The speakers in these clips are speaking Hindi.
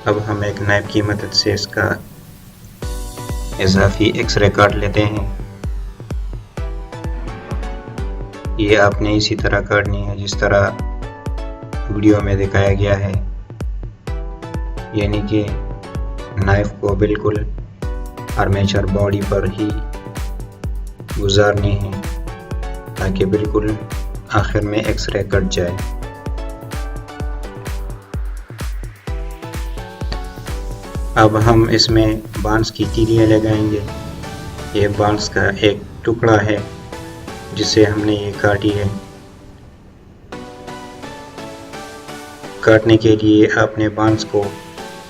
अब हम एक नाइफ की मदद से इसका इजाफी एक्सरे काट लेते हैं। ये आपने इसी तरह काटनी है जिस तरह वीडियो में दिखाया गया है, यानी कि नाइफ को बिल्कुल आर्मेचर बॉडी पर ही गुजारनी है ताकि बिल्कुल आखिर में एक्सरे कट जाए। अब हम इसमें बांस की तीलियाँ लगाएंगे। ये बांस का एक टुकड़ा है जिसे हमने ये काटी है। काटने के लिए आपने बांस को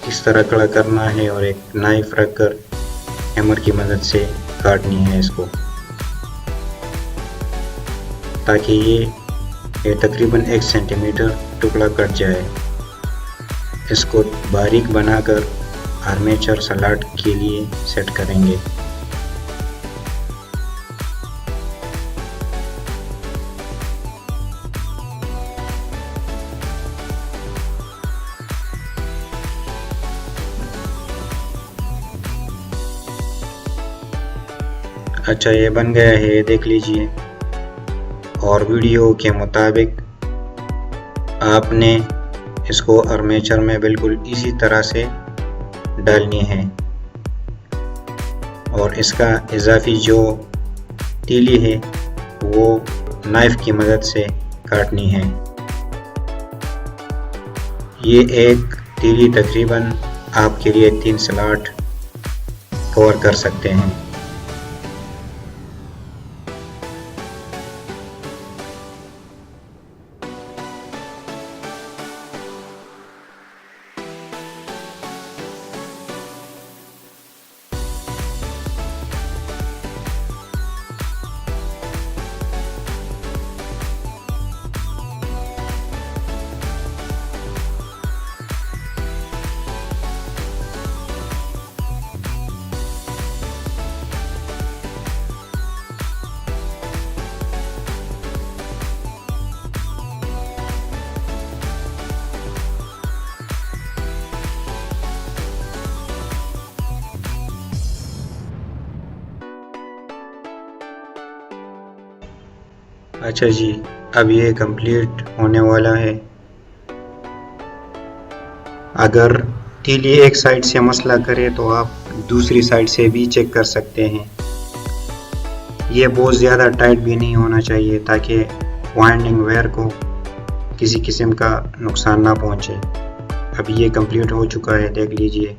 इस तरह कड़ा करना है और एक नाइफ रखकर हैमर की मदद से काटनी है इसको, ताकि ये तकरीबन 1 सेंटीमीटर टुकड़ा कट जाए। इसको बारीक बनाकर आर्मेचर स्लॉट के लिए सेट करेंगे। अच्छा, ये बन गया है, ये देख लीजिए। और वीडियो के मुताबिक आपने इसको आर्मेचर में बिल्कुल इसी तरह से डालनी है और इसका इजाफी जो तीली है वो नाइफ की मदद से काटनी है। ये एक तीली तकरीबन आपके लिए 3 स्लॉट कवर कर सकते हैं। अच्छा जी, अब ये कंप्लीट होने वाला है। अगर तीली एक साइड से मसला करे तो आप दूसरी साइड से भी चेक कर सकते हैं। ये बहुत ज़्यादा टाइट भी नहीं होना चाहिए ताकि वाइंडिंग वायर को किसी किस्म का नुकसान ना पहुंचे। अब ये कंप्लीट हो चुका है, देख लीजिए।